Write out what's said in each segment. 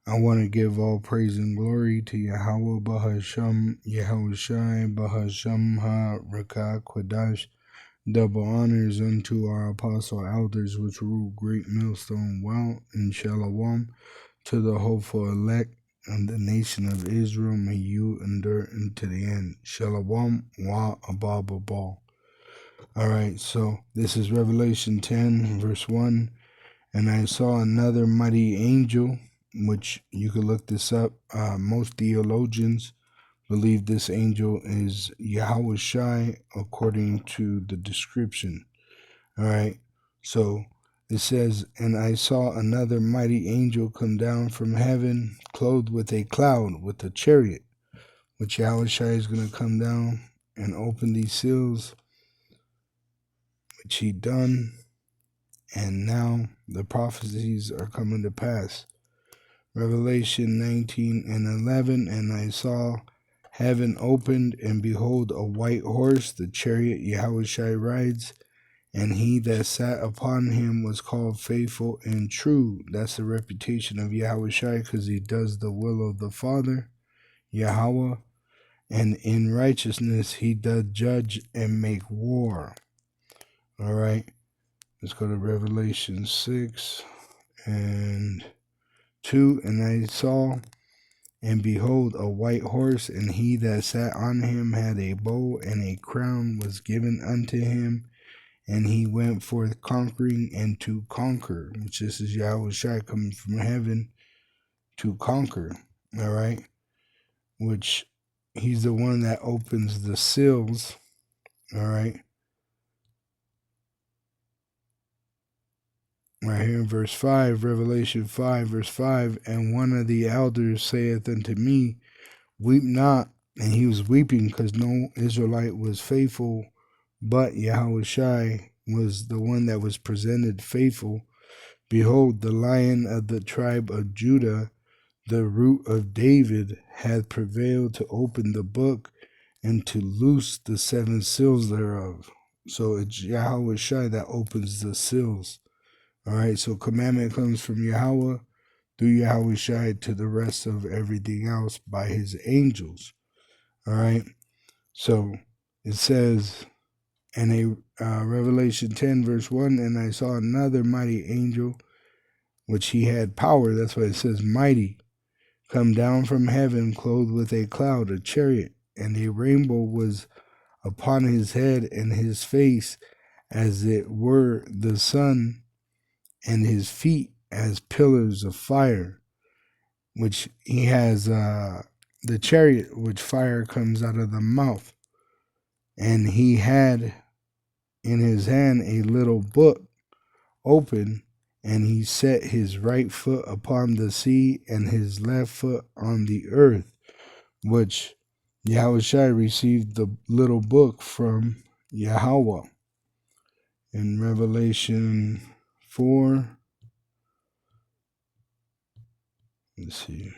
I want to give all praise and glory to Yahweh Bahasham, Yahawashi Bahasham Ha Rakah Kwadash. Double honors unto our apostle elders which rule great millstone well in Shalom, to the hopeful elect and the nation of Israel. May you endure unto the end. Shalom wa abababal. All right, so this is Revelation 10, verse 1. And I saw another mighty angel, which you could look this up. Most theologians believe this angel is Yahawashi according to the description. All right, so it says, and I saw another mighty angel come down from heaven, clothed with a cloud, with a chariot, which Yahawashi is going to come down and open these seals, which he done, and now the prophecies are coming to pass. Revelation 19 and 11, and I saw heaven opened, and behold, a white horse, the chariot Yahawashi rides, and he that sat upon him was called Faithful and True. That's the reputation of Yahawashi, because he does the will of the Father, Yahweh, and in righteousness he does judge and make war. All right, let's go to Revelation 6 and 2, and I saw, and behold, a white horse, and he that sat on him had a bow, and a crown was given unto him, and he went forth conquering and to conquer, which this is Yahawashi coming from heaven to conquer, all right, which he's the one that opens the seals, all right, right here in verse 5, Revelation 5, verse 5, and one of the elders saith unto me, weep not. And he was weeping because no Israelite was faithful, but Yahawashi was the one that was presented faithful. Behold, the Lion of the tribe of Judah, the root of David, hath prevailed to open the book and to loose the seven seals thereof. So it's Yahawashi that opens the seals. All right, so commandment comes from Yahweh through Yahawashi to the rest of everything else by his angels. All right, so it says in Revelation 10, verse 1, and I saw another mighty angel, which he had power, that's why it says mighty, come down from heaven, clothed with a cloud, a chariot, and a rainbow was upon his head, and his face as it were the sun, and his feet as pillars of fire, which he has the chariot, which fire comes out of the mouth. And he had in his hand a little book open, and he set his right foot upon the sea and his left foot on the earth, which Yahawashi received the little book from Yahweh. In Revelation 4, let's see.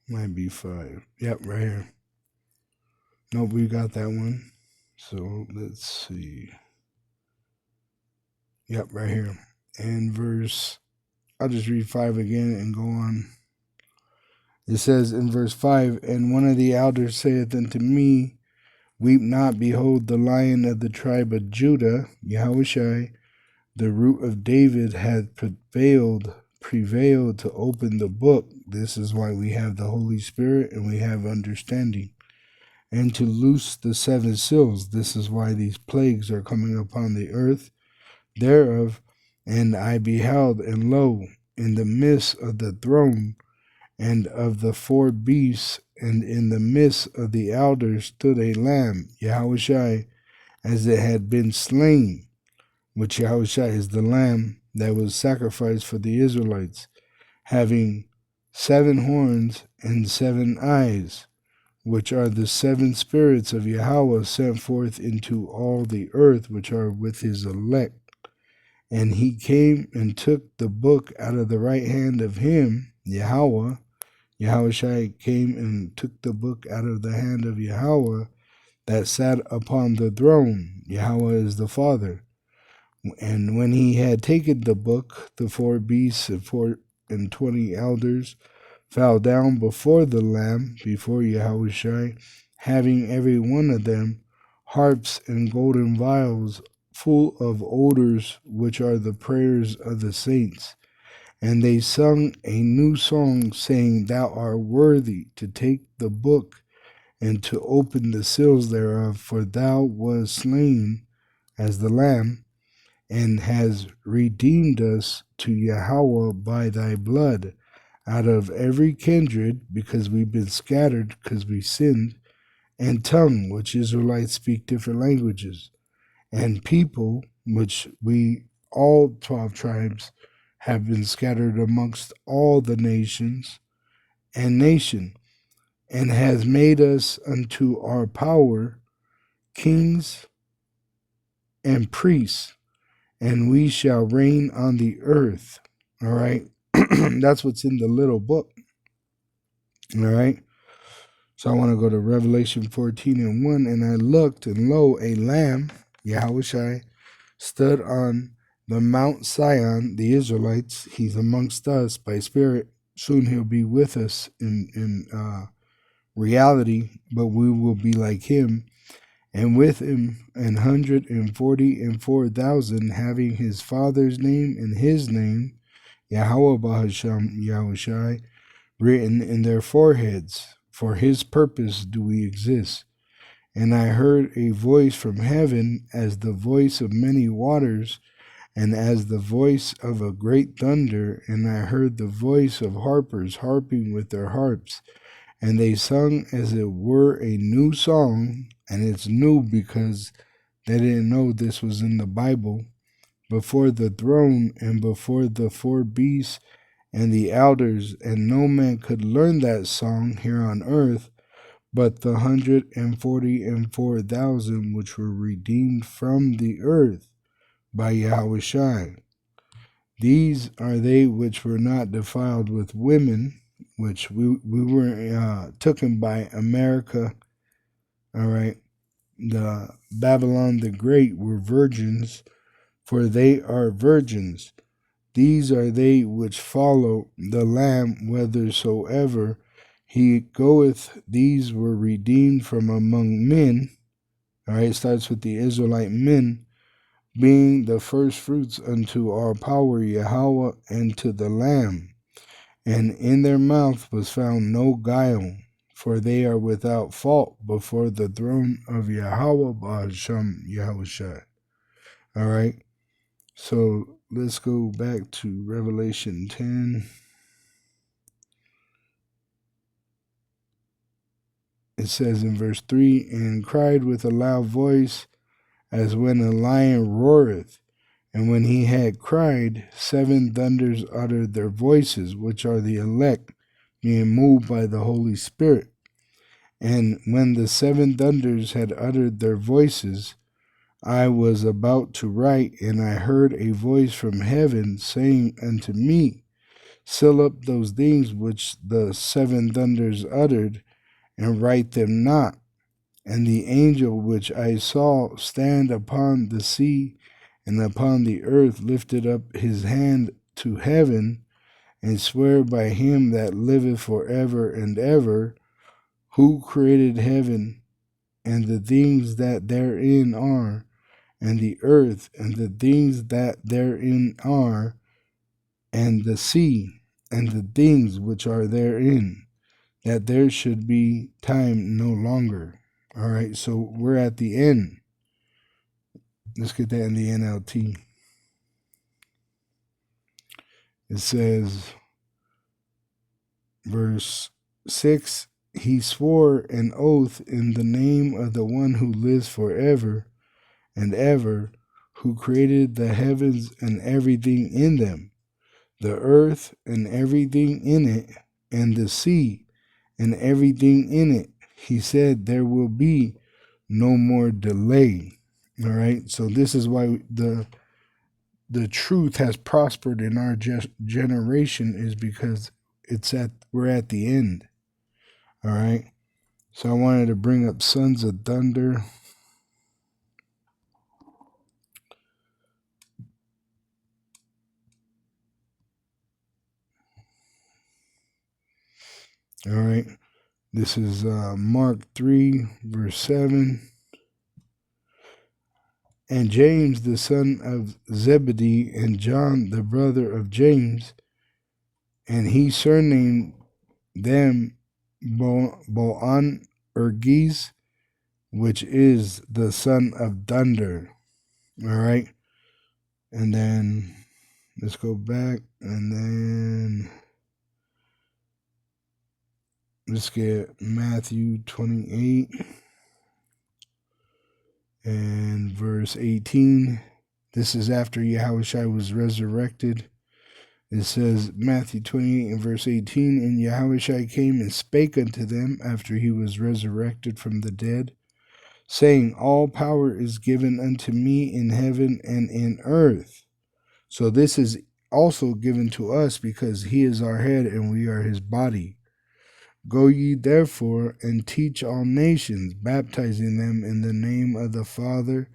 Might be 5. Yep, right here. Nope, we got that one. So let's see. Yep, right here. And verse, I'll just read 5 again and go on. It says in verse 5, and one of the elders saith unto me, weep not, behold, the Lion of the tribe of Judah, Yahawashi, the root of David, hath prevailed to open the book. This is why we have the Holy Spirit and we have understanding. And to loose the seven seals. This is why these plagues are coming upon the earth thereof. And I beheld, and lo, in the midst of the throne and of the four beasts, and in the midst of the elders stood a lamb, Yahawashi, as it had been slain, which Yahawashi is the lamb that was sacrificed for the Israelites, having 7 horns and 7 eyes, which are the 7 spirits of Yahweh sent forth into all the earth, which are with his elect. And he came and took the book out of the right hand of him, Yahweh. Yahawashi came and took the book out of the hand of Yahweh that sat upon the throne. Yahweh is the Father. And when he had taken the book, the 4 beasts and 24 elders fell down before the Lamb, before Yahawashi, having every one of them harps and golden vials full of odors, which are the prayers of the saints. And they sung a new song, saying, Thou art worthy to take the book and to open the seals thereof, for thou wast slain as the Lamb, and has redeemed us to Yahweh by thy blood out of every kindred, because we've been scattered, because we sinned, and tongue, which Israelites speak different languages, and people, which we, all 12 tribes, have been scattered amongst all the nations and nation, and has made us unto our power kings and priests, and we shall reign on the earth. All right. That's what's in the little book. All right. So I want to go to Revelation 14:1. And I looked, and lo, a lamb, Yahawashi, stood on the Mount Sion, the Israelites. He's amongst us by spirit. Soon he'll be with us in reality, but we will be like him. And with him 144,000, having his father's name and his name, Yahweh Bahasham Yahushai, written in their foreheads. For his purpose do we exist. And I heard a voice from heaven as the voice of many waters, and as the voice of a great thunder. And I heard the voice of harpers harping with their harps. And they sung as it were a new song, and it's new because they didn't know this was in the Bible, before the throne and before the 4 beasts and the elders, and no man could learn that song here on earth, but the 144,000 which were redeemed from the earth by Yahawashi. These are they which were not defiled with women, which we were taken by America. All right. The Babylon the Great were virgins, for they are virgins. These are they which follow the Lamb whithersoever he goeth. These were redeemed from among men. All right, it starts with the Israelite men, being the first fruits unto our power Yahweh and to the Lamb. And in their mouth was found no guile, for they are without fault before the throne of Yahweh Ba'asham Yahushua. All right, so let's go back to Revelation 10. It says in verse 3, and cried with a loud voice, as when a lion roareth. And when he had cried, 7 thunders uttered their voices, which are the elect, being moved by the Holy Spirit. And when the 7 thunders had uttered their voices, I was about to write, and I heard a voice from heaven saying unto me, Seal up those things which the 7 thunders uttered, and write them not. And the angel which I saw stand upon the sea and upon the earth lifted up his hand to heaven, and sware by him that liveth for ever and ever, who created heaven and the things that therein are, and the earth and the things that therein are, and the sea and the things which are therein, that there should be time no longer. All right, so we're at the end. Let's get that in the NLT. It says, verse 6, he swore an oath in the name of the one who lives forever and ever, who created the heavens and everything in them, the earth and everything in it, and the sea and everything in it. He said there will be no more delay. All right, so this is why the truth has prospered in our generation, is because we're at the end. All right, So I wanted to bring up Sons of Thunder. All right. This is Mark 3, verse 7. And James, the son of Zebedee, and John, the brother of James, and he surnamed them Boanerges, which is the son of thunder. All right. And then let's go back and then let's get Matthew 28 and verse 18. This is after Yahawashi was resurrected. It says, Matthew 28 and verse 18, And Yahawashi came and spake unto them after he was resurrected from the dead, saying, All power is given unto me in heaven and in earth. So this is also given to us because he is our head and we are his body. Go ye therefore and teach all nations, baptizing them in the name of the Father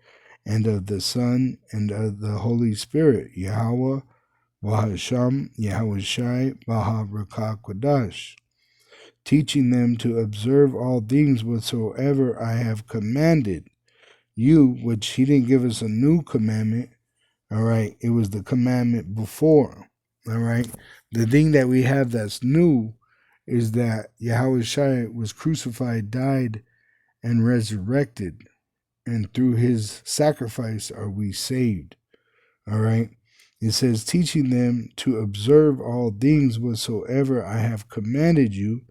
and of the Son and of the Holy Spirit, Yahweh, Bahasham, Yahawashi, Baha Quadash, teaching them to observe all things whatsoever I have commanded you, which he didn't give us a new commandment. All right. It was the commandment before. All right. The thing that we have that's new is that Yahawashi was crucified, died, and resurrected. And through his sacrifice are we saved. All right. It says, teaching them to observe all things whatsoever I have commanded you.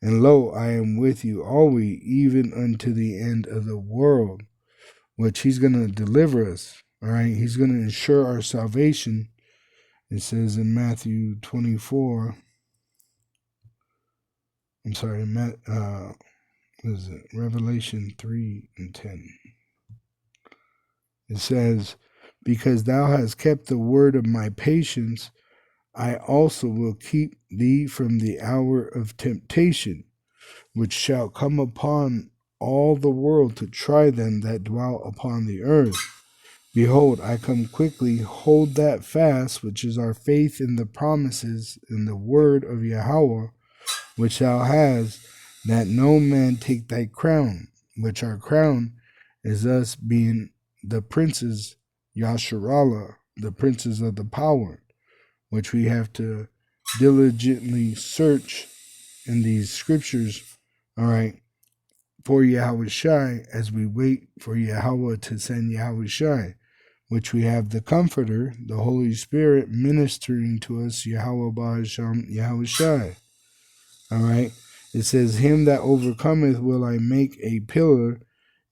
And lo, I am with you always, even unto the end of the world, which he's going to deliver us. All right. He's going to ensure our salvation. It says in Matthew 24, I'm sorry, what is it? Revelation 3 and 10. It says, Because thou hast kept the word of my patience, I also will keep thee from the hour of temptation, which shall come upon all the world to try them that dwell upon the earth. Behold, I come quickly. Hold that fast, which is our faith in the promises in the word of Yahweh, which thou hast, that no man take thy crown, which our crown is us being the princes, Yasharallah, the princes of the power, which we have to diligently search in these scriptures, all right, for Yahawashi, as we wait for Yahweh to send Yahawashi, which we have the Comforter, the Holy Spirit, ministering to us, Yahweh Bahasham Yahawashi. All right. It says, Him that overcometh will I make a pillar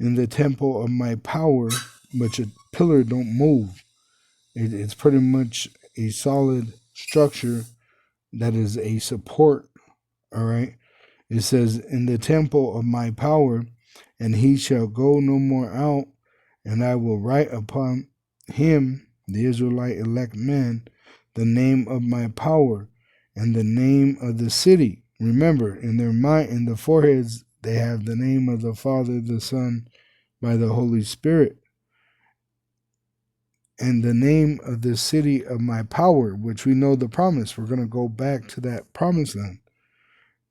in the temple of my power, but a pillar don't move. It's pretty much a solid structure that is a support. All right. It says, In the temple of my power, and he shall go no more out, and I will write upon him, the Israelite elect man, the name of my power and the name of the city. Remember, in their mind, in the foreheads, they have the name of the Father, the Son, by the Holy Spirit, and the name of the city of my power, which we know the promise. We're going to go back to that promised land,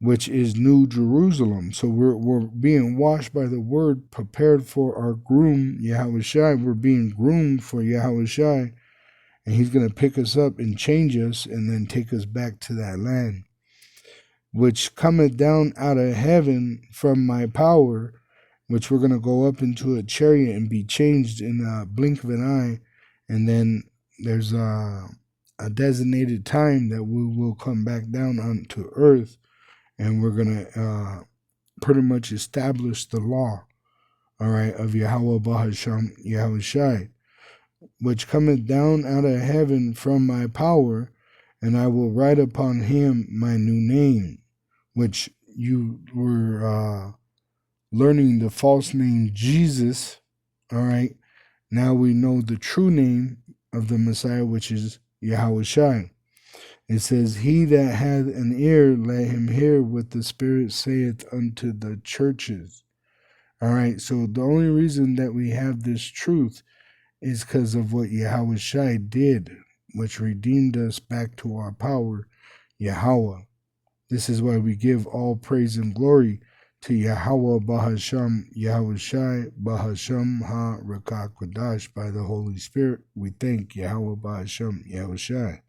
which is New Jerusalem. So we're being washed by the word, prepared for our groom, Yahawashi. We're being groomed for Yahawashi, and he's going to pick us up and change us and then take us back to that land, which cometh down out of heaven from my power, which we're going to go up into a chariot and be changed in a blink of an eye. And then there's a designated time that we will come back down onto earth, and we're going to pretty much establish the law, all right, of Yahweh Bahasham Yahawashi, which cometh down out of heaven from my power, and I will write upon him my new name, which you were learning the false name Jesus, all right. Now we know the true name of the Messiah, which is Yahawashi. It says, he that hath an ear, let him hear what the Spirit saith unto the churches. All right, so the only reason that we have this truth is because of what Yahawashi did, which redeemed us back to our power, Yahweh. This is why we give all praise and glory to Yahweh Bahasham, Yahawashi Bahasham Ha Rakak Kodash by the Holy Spirit. We thank Yahweh Bahasham, Yahawashi.